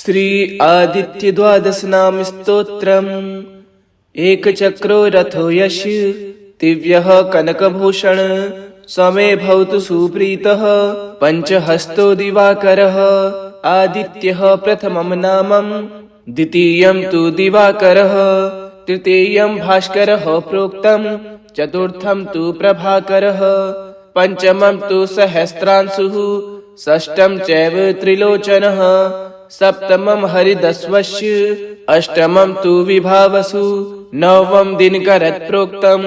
श्री आदित्य द्वादश नाम स्तोत्रम्। एकचक्रो रथो यश दिव्यः कनकभूषण समे भवतु सुप्रीतः पंचहस्तो दिवाकरः। आदित्यः प्रथमं नामं द्वितीयं तु दिवाकरः तृतीयं भास्करः प्रोक्तं चतुर्थं तु प्रभाकरः पंचमं तु सहस्रांशुः षष्ठं चैव त्रिलोचनः सप्तमं हरिदस्वस्य अष्टमं तु विभावसु नवमं दिनकरत् प्रोक्तं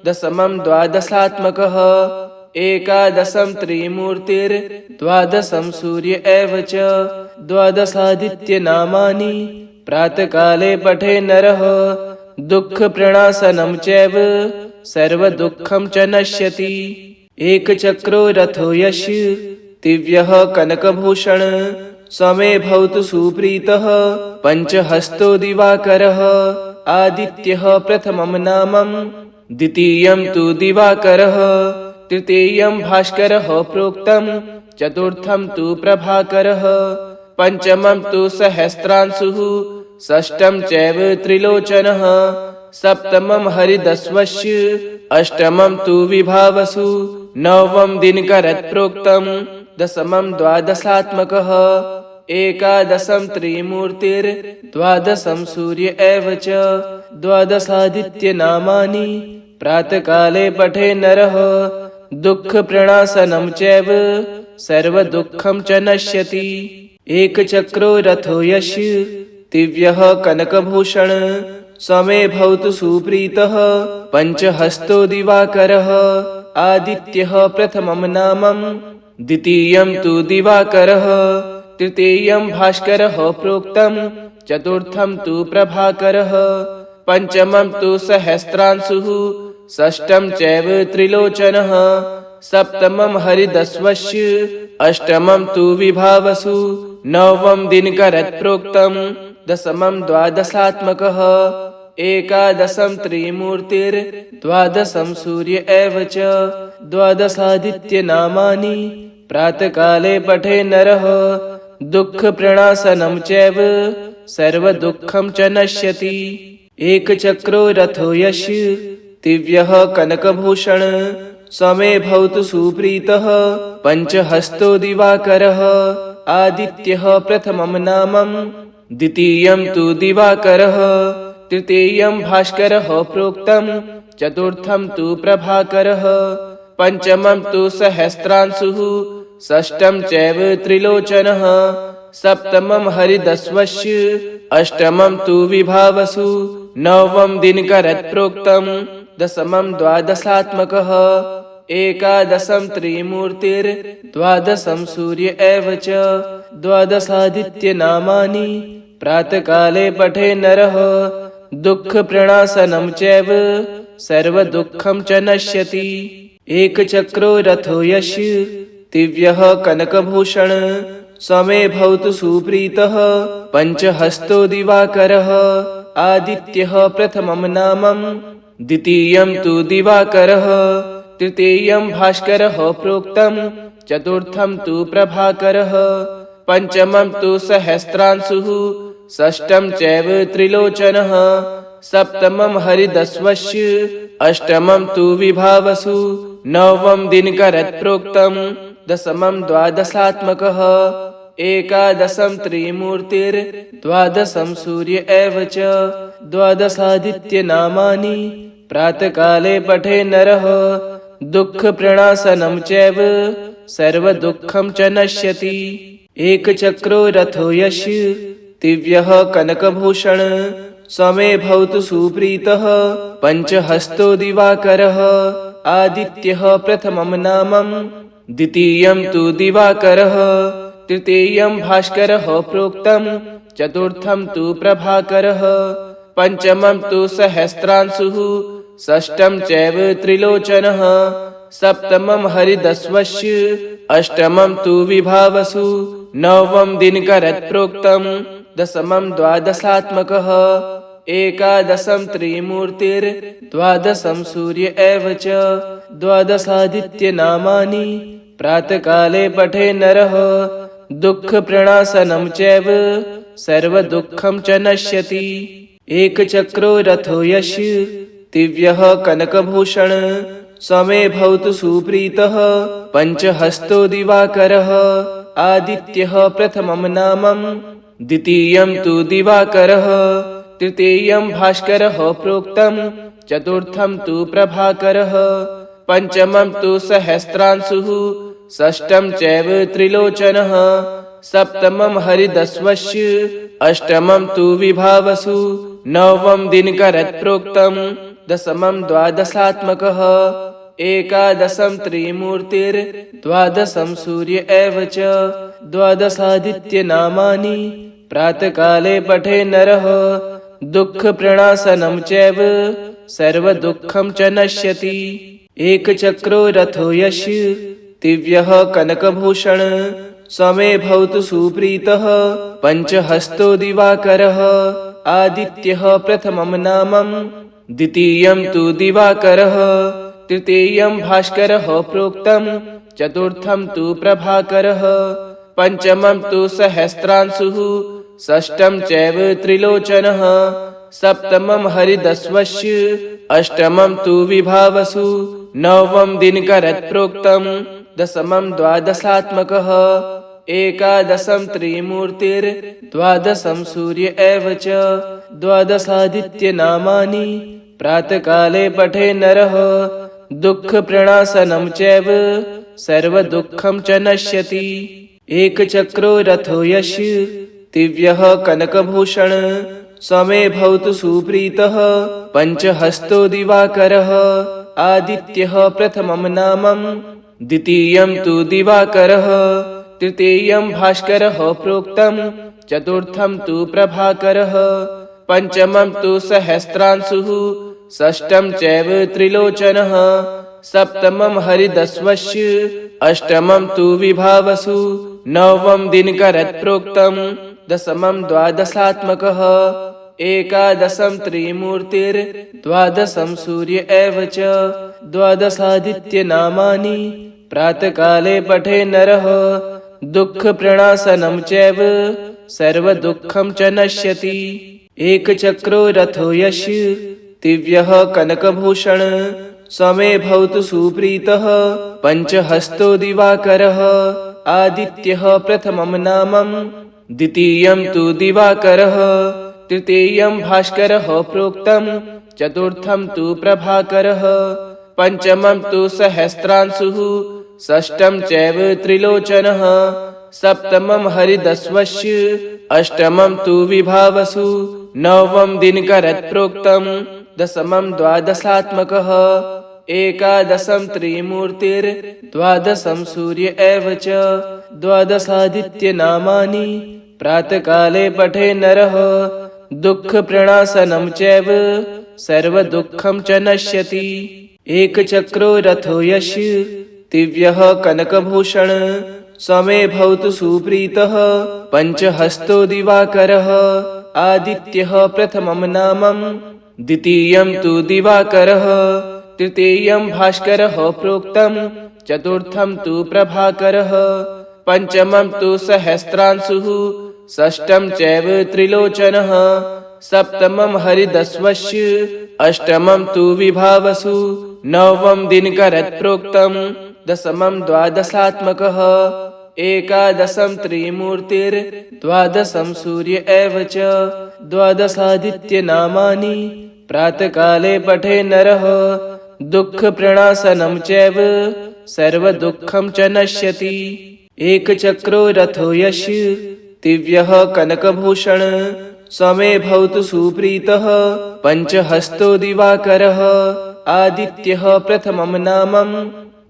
दशमं द्वादशात्मकः एकादशं त्रिमूर्तिर्द्वादशं सूर्य एव च द्वादशादित्यनामानि प्रातःकाले पठे नरः दुःखप्रणाशनं चैव सर्वदुःखं च नश्यति। एकचक्रो रथो यश दिव्यः कनकभूषण समे भवतु सुप्रीतः पंचहस्तो दिवाकरः। आदित्यः प्रथमं नामं द्वितीयं तु दिवाकरः तृतीयं भास्करः प्रोक्तं चतुर्थं तु प्रभाकरः पंचमं तु सहस्रांशुः षष्ठं चैव त्रिलोचनः सप्तमं हरिदस्वस्य अष्टमं तु विभावसु नवमं दिनकरत् प्रोक्तं दशमं द्वादशात्मकः एकादशं त्रिमूर्तिर्द्वादशं सूर्य एव च द्वादशादित्यनामानि प्रातःकाले पठे नरः दुःखप्रणाशनं चैव सर्वदुःखं च नश्यति। एकचक्रो रथो यश दिव्यः कनकभूषण समे भवतु सुप्रीतः पंचहस्तो दिवाकरः। आदित्यः प्रथमं नामं द्वितीयं तु दिवाकरः तृतीयं भास्करः प्रोक्तं चतुर्थं तु प्रभाकरः पंचमं तु सहस्रांशुः षष्ठं चैव त्रिलोचनः सप्तमं हरिदस्वस्य अष्टमं तु विभावसु नवमं दिनकरत् प्रोक्तं दशमं द्वादशात्मकः एकादशं त्रिमूर्तिर्द्वादशं सूर्य एव च द्वादशादित्यनामानि प्रातःकाले पठे नरः दुःखप्रणाशनं चैव सर्वदुःखं च नश्यति। एकचक्रो रथो यश दिव्यः कनकभूषण समे भवतु सुप्रीतः पंचहस्तो दिवाकरः। आदित्यः प्रथमं नामं द्वितीयं तु दिवाकरः तृतीयं भास्करः प्रोक्तं चतुर्थं तु प्रभाकरः पंचमं तु सहस्रांशुः षष्ठं चैव त्रिलोचनः सप्तमं हरिदस्वस्य अष्टमं तु विभावसु नवमं दिनकरत् प्रोक्तं दशमं द्वादशात्मकः एकादशं त्रिमूर्तिर्द्वादशं सूर्य एव च द्वादशादित्यनामानि प्रातःकाले पठे नरः दुःखप्रणाशनं चैव सर्वदुःखं च नश्यति। एकचक्रो रथो यश दिव्यः कनकभूषण समे भवतु सुप्रीतः पंचहस्तो दिवाकरः। आदित्यः प्रथमं नामं द्वितीयं तु दिवाकरः तृतीयं भास्करः प्रोक्तं चतुर्थं तु प्रभाकरः पंचमं तु सहस्रांशुः षष्ठं चैव त्रिलोचनः सप्तमं हरिदस्वस्य अष्टमं तु विभावसु नवमं दिनकरत् प्रोक्तं दशमं द्वादशात्मकः एकादशं त्रिमूर्तिर्द्वादशं सूर्य एव च द्वादशादित्यनामानि प्रातःकाले पठे नरः दुःखप्रणाशनं चैव सर्वदुःखं च नश्यति। एकचक्रो रथो यश दिव्यः कनकभूषण समे भवतु सुप्रीतः पंचहस्तो दिवाकरः। आदित्यः प्रथमं नामं द्वितीयं तु दिवाकरः तृतीयं भास्करः प्रोक्तं चतुर्थं तु प्रभाकरः पंचमं तु सहस्रांशुः षष्ठं चैव त्रिलोचनः सप्तमं हरिदस्वस्य अष्टमं तु विभावसु नवमं दिनकरत् प्रोक्तं दशमं द्वादशात्मकः एकादशं त्रिमूर्तिर्द्वादशं सूर्य एव च द्वादशादित्यनामानि प्रातःकाले पठे नरः दुःखप्रणाशनं चैव सर्वदुःखं च नश्यति। एकचक्रो रथो यस्य दिव्यः कनकभूषण समे भवतु सुप्रीतः। पञ्चहस्तो दिवाकरः आदित्यः प्रथमं नामं द्वितीयं तु दिवाकरः तृतीयं भास्करः प्रोक्तं चतुर्थं तु प्रभाकरः पंचमं तु सहस्रांशुः षष्ठं चैव त्रिलोचनः सप्तमं हरिदस्वस्य अष्टमं तु विभावसु नवमं दिनकरत् प्रोक्तं दशमं द्वादशात्मकः एकादशं त्रिमूर्तिर्द्वादशं सूर्य एव च द्वादशादित्यनामानि प्रातःकाले पठे नरः दुःखप्रणाशनं चैव सर्वदुःखं च नश्यति। एकचक्रो रथो यस्य दिव्यः कनकभूषण समे भवतु सुप्रीतः। पञ्चहस्तो दिवाकरः आदित्यः प्रथमं नामं द्वितीयं तु दिवाकरः तृतीयं भास्करः प्रोक्तं चतुर्थं तु प्रभाकरः पंचमं तु सहस्रांशुः षष्ठं चैव त्रिलोचनः सप्तमं हरिदस्वस्य अष्टमं तु विभावसु नवमं दिनकरत् प्रोक्तं दशमं द्वादशात्मकः एकादशं त्रिमूर्तिर्द्वादशं सूर्य एव च द्वादशादित्यनामानि प्रातःकाले पठे नरः दुःखप्रणाशनं चैव सर्वदुःखं च नश्यति। एकचक्रो रथो यस्य दिव्यः कनकभूषण समे भवतु सुप्रीतः। पञ्चहस्तो दिवाकरः आदित्यः प्रथमं नामं द्वितीयं तु दिवाकरः तृतीयं भास्करः प्रोक्तं चतुर्थं तु प्रभाकरः पंचमं तु सहस्रांशुः षष्ठं चैव त्रिलोचनः सप्तमं हरिदस्वस्य अष्टमं तु विभावसु नवमं दिनकरत् प्रोक्तं दशमं द्वादशात्मकः एकादशं त्रिमूर्तिर्द्वादशं सूर्य एव च द्वादशादित्यनामानि प्रातःकाले पठे नरः दुःखप्रणाशनं चैव सर्वदुःखं च नश्यति। एकचक्रो रथो यस्य दिव्यः कनकभूषण समे भवतु सुप्रीतः। पञ्चहस्तो दिवाकरः आदित्यः प्रथमं नामं द्वितीयं तु दिवाकरः तृतीयं भास्करः प्रोक्तं चतुर्थं तु प्रभाकरः पंचमं तु सहस्रांशुः षष्ठं चैव त्रिलोचनः सप्तमं हरिदस्वस्य अष्टमं तु विभावसु नवमं दिनकरत् प्रोक्तं दशमं द्वादशात्मकः एकादशं त्रिमूर्तिर्द्वादशं सूर्य एव च द्वादशादित्यनामानि प्रातःकाले पठे नरः दुःखप्रणाशनं चैव सर्वदुःखं च नश्यति। एकचक्रो रथो यस्य दिव्यः कनकभूषण समे भवतु सुप्रीतः। पञ्चहस्तो दिवाकरः आदित्यः प्रथमं नामं द्वितीयं तु दिवाकरः तृतीयं भास्करः प्रोक्तं चतुर्थं तु प्रभाकरः पंचमं तु सहस्रांशुः षष्ठं चैव त्रिलोचनः सप्तमं हरिदस्वस्य अष्टमं तु विभावसु नवमं दिनकरत् प्रोक्तं दशमं द्वादशात्मकः एकादशं त्रिमूर्तिर्द्वादशं सूर्य एव च द्वादशादित्यनामानि प्रातःकाले पठे नरः दुःखप्रणाशनं चैव सर्वदुःखं च नश्यति। एकचक्रो रथो यस्य दिव्यः कनकभूषण समे भवतु सुप्रीतः। पञ्चहस्तो दिवाकरः आदित्यः प्रथमं नामं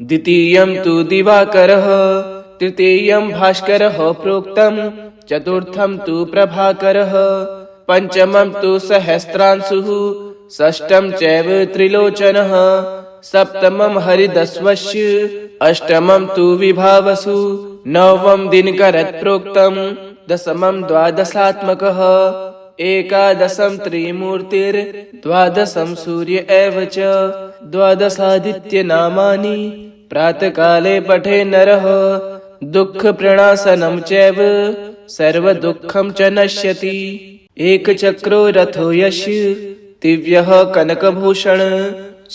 द्वितीयं तु दिवाकरः तृतीयं भास्करः प्रोक्तं चतुर्थं तु प्रभाकरः पंचमं तु सहस्रांशुः षष्ठं चैव त्रिलोचनः सप्तमं हरिदस्वस्य अष्टमं तु विभावसु नवमं दिनकरत् प्रोक्तं दशमं द्वादशात्मकः एकादशं त्रिमूर्तिर्द्वादशं सूर्य एव च द्वादशादित्यनामानि प्रातःकाले पठे नरः दुःखप्रणाशनं चैव सर्वदुःखं च नश्यति। एकचक्रो रथो यस्य दिव्यः कनकभूषण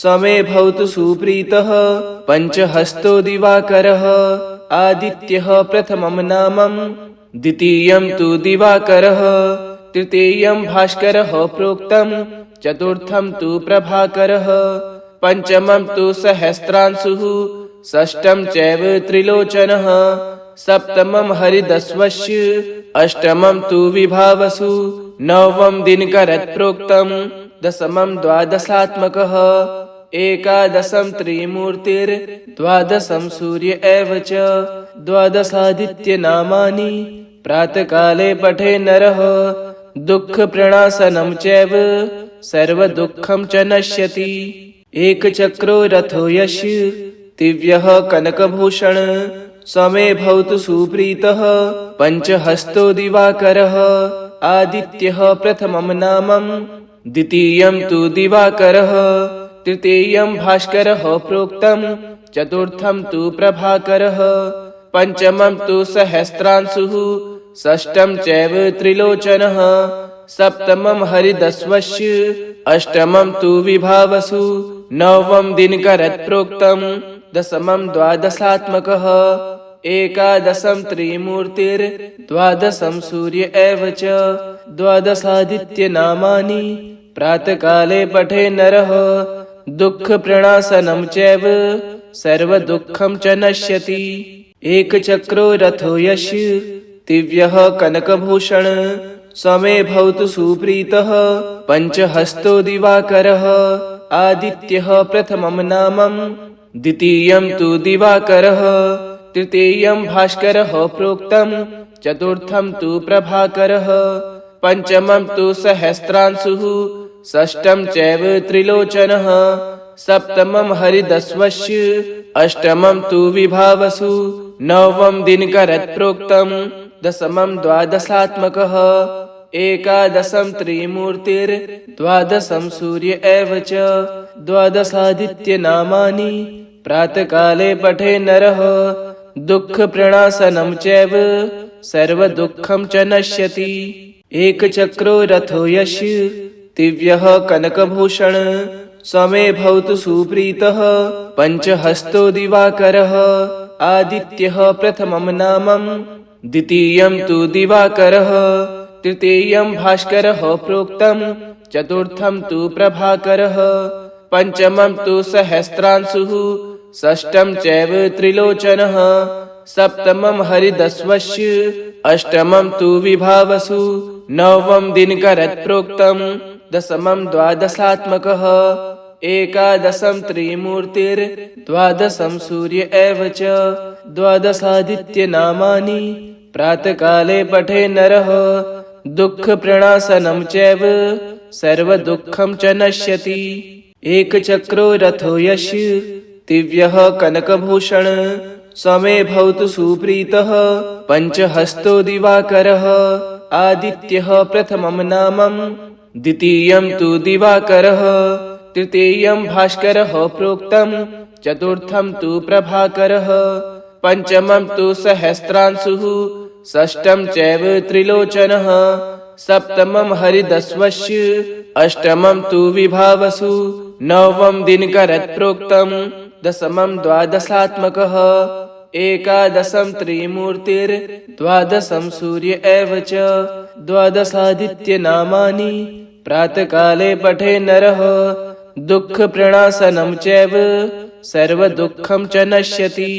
समे भवतु सुप्रीतः। पञ्चहस्तो दिवाकरः आदित्यः प्रथमं नामं द्वितीयं तु दिवाकरः तृतीयं भास्करः प्रोक्तं चतुर्थं तु प्रभाकरः पंचमं तु सहस्रांशुः षष्ठं चैव त्रिलोचनः सप्तमं हरिदस्वस्य अष्टमं तु विभावसु नवमं दिनकरत् प्रोक्तं दशमं द्वादशात्मकः एकादशं त्रिमूर्तिर्द्वादशं सूर्य एव च द्वादशादित्यनामानि प्रातःकाले पठे नरः दुःखप्रणाशनं चैव सर्वदुःखं च नश्यति। एकचक्रो रथो यस्य दिव्यः कनकभूषण समे भवतु सुप्रीतः। पञ्चहस्तो दिवाकरः आदित्यः प्रथमं नामं द्वितीयं तु दिवाकरः तृतीयं भास्करः प्रोक्तं चतुर्थं तु प्रभाकरः पंचमं तु सहस्रांशुः षष्ठं चैव त्रिलोचनः सप्तमं हरिदस्वस्य अष्टमं तु विभावसु नवमं दिनकरत् प्रोक्तं दशमं द्वादशात्मकः एकादशं त्रिमूर्तिर्द्वादशं सूर्य एव च द्वादशादित्यनामानि प्रातःकाले पठे नरः दुःखप्रणाशनं चैव सर्वदुःखं च नश्यति। एकचक्रो रथो यस्य दिव्यः कनकभूषण समे भवतु सुप्रीतः। पञ्चहस्तो दिवाकरः आदित्यः प्रथमं नामं द्वितीयं तु दिवाकरः तृतीयं भास्करः प्रोक्तं चतुर्थं तु प्रभाकरः पंचमं तु सहस्रांशुः षष्ठं चैव त्रिलोचनः सप्तमं हरिदस्वस्य अष्टमं तु विभावसु नवमं दिनकरत् प्रोक्तं दशमं द्वादशात्मकः एकादशं त्रिमूर्तिर्द्वादशं सूर्य एव च द्वादशादित्यनामानि प्रातःकाले पठे नरः दुःखप्रणाशनं चैव सर्वदुःखं च नश्यति। एकचक्रो रथो यस्य दिव्यः कनकभूषण समे भवतु सुप्रीतः। पञ्चहस्तो दिवाकरः आदित्यः प्रथमं नामं द्वितीयं तु दिवाकरः तृतीयं भास्करः प्रोक्तं चतुर्थं तु प्रभाकरः पंचमं तु सहस्रांशुः षष्ठं चैव त्रिलोचनः सप्तमं हरिदस्वस्य अष्टमं तु विभावसु नवमं दिनकरत् प्रोक्तं दशमं द्वादशात्मकः एकादशं त्रिमूर्तिर्द्वादशं सूर्य एव च द्वादशादित्यनामानि प्रातःकाले पठे नरः दुःखप्रणाशनं चैव सर्वदुःखं च नश्यति। एकचक्रो रथो यस्य दिव्यः कनकभूषण समे भवतु सुप्रीतः। पञ्चहस्तो दिवाकरः आदित्यः प्रथमं नामं द्वितीयं तु दिवाकरः तृतीयं भास्करः प्रोक्तं चतुर्थं तु प्रभाकरः पंचमं तु सहस्रांशुः षष्ठं चैव त्रिलोचनः सप्तमं हरिदस्वस्य अष्टमं तु विभावसु नवमं दिनकरत् प्रोक्तं दशमं द्वादशात्मकः एकादशं त्रिमूर्तिर्द्वादशं सूर्य एव च द्वादशादित्यनामानि प्रातःकाले पठे नरः दुःखप्रणाशनं चैव सर्वदुःखं च नश्यति।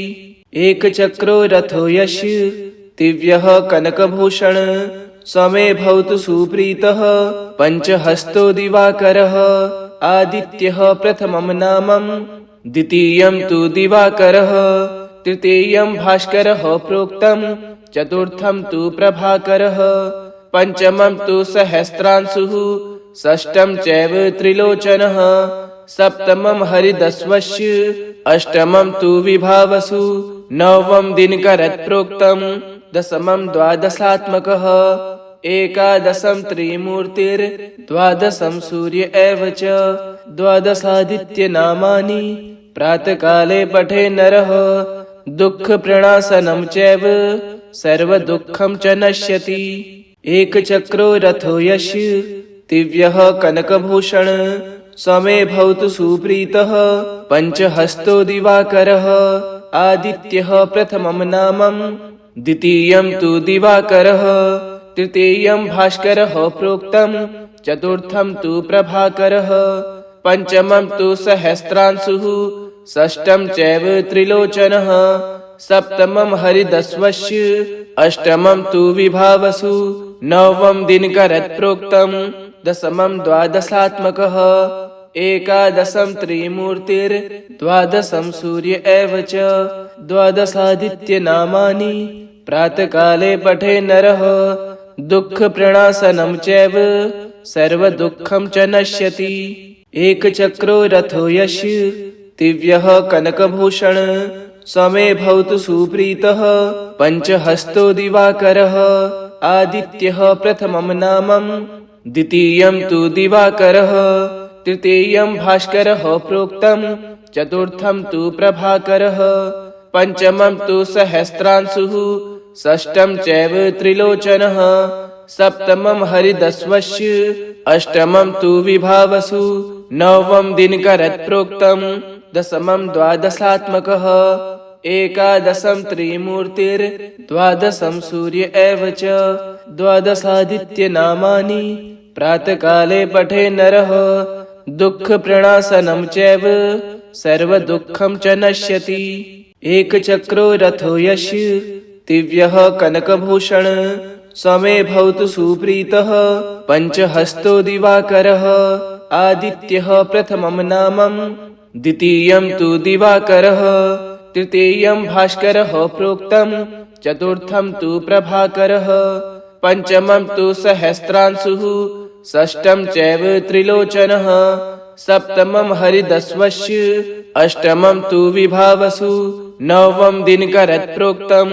एकचक्रो रथो यस्य दिव्यः कनकभूषण समे भवतु सुप्रीतः। पञ्चहस्तो दिवाकरः आदित्यः प्रथमं नामं द्वितीयं तु दिवाकरः तृतीयं भास्करः प्रोक्तं चतुर्थं तु प्रभाकरः पंचमं तु सहस्रांशुः षष्ठं चैव त्रिलोचनः सप्तमं हरिदस्वस्य अष्टमं तु विभावसु नवमं दिनकरत् प्रोक्तं दशमं द्वादशात्मकः एकादशं त्रिमूर्तिर्द्वादशं सूर्य एव च द्वादशादित्यनामानि प्रातःकाले पठे नरः दुःखप्रणाशनं चैव सर्वदुःखं च नश्यति। एकचक्रो रथो यस्य दिव्यः कनकभूषण समे भवतु सुप्रीतः। पञ्चहस्तो दिवाकरः आदित्यः प्रथमं नामं द्वितीयं तु दिवाकरः तृतीयं भास्करः प्रोक्तं चतुर्थं तु प्रभाकरः पंचमं तु सहस्रांशुः षष्ठं चैव त्रिलोचनः सप्तमं हरिदस्वस्य अष्टमं तु विभावसु नवमं दिनकरत् प्रोक्तं दशमं द्वादशात्मकः एकादशं त्रिमूर्तिर्द्वादशं सूर्य एव च द्वादशादित्यनामानि प्रातःकाले पठे नरः दुःखप्रणाशनं चैव सर्वदुःखं च नश्यति। एकचक्रो रथो यस्य दिव्यः कनकभूषण समे भवतु सुप्रीतः। पञ्चहस्तो दिवाकरः आदित्यः प्रथमं नामं द्वितीयं तु दिवाकरः तृतीयं भास्करः प्रोक्तं चतुर्थं तु प्रभाकरः पंचमं तु सहस्रांशुः षष्ठं चैव त्रिलोचनः सप्तमं हरिदस्वस्य अष्टमं तु विभावसु नवमं दिनकरत् प्रोक्तं दशमं द्वादशात्मकः एकादशं त्रिमूर्तिर्द्वादशं सूर्य एव च द्वादशादित्यनामानि प्रातःकाले पठे नरः दुःखप्रणाशनं चैव सर्वदुःखं च नश्यति। एकचक्रो रथो यस्य दिव्यः कनकभूषण समे भवतु सुप्रीतः। पञ्चहस्तो दिवाकरः आदित्यः प्रथमं नामं द्वितीयं तु दिवाकरः तृतीयं भास्करः प्रोक्तं चतुर्थं तु प्रभाकरः पंचमं तु सहस्रांशुः षष्ठं चैव त्रिलोचनः सप्तमं हरिदस्वस्य अष्टमं तु विभावसु नवमं दिनकरत् प्रोक्तं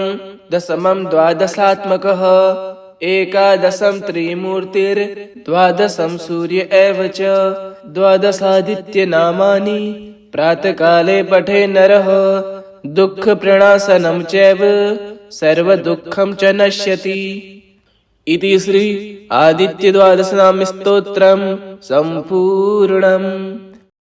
दशमं द्वादशात्मकः एकादशं त्रिमूर्तिर्द्वादशं सूर्य एव च द्वादशादित्यनामानि प्रातःकाले पठे नरः दुःखप्रणाशनं चैव सर्वदुःखं च नश्यति। इति श्री आदित्यद्वादशनामस्तोत्रं सम्पूर्णम्।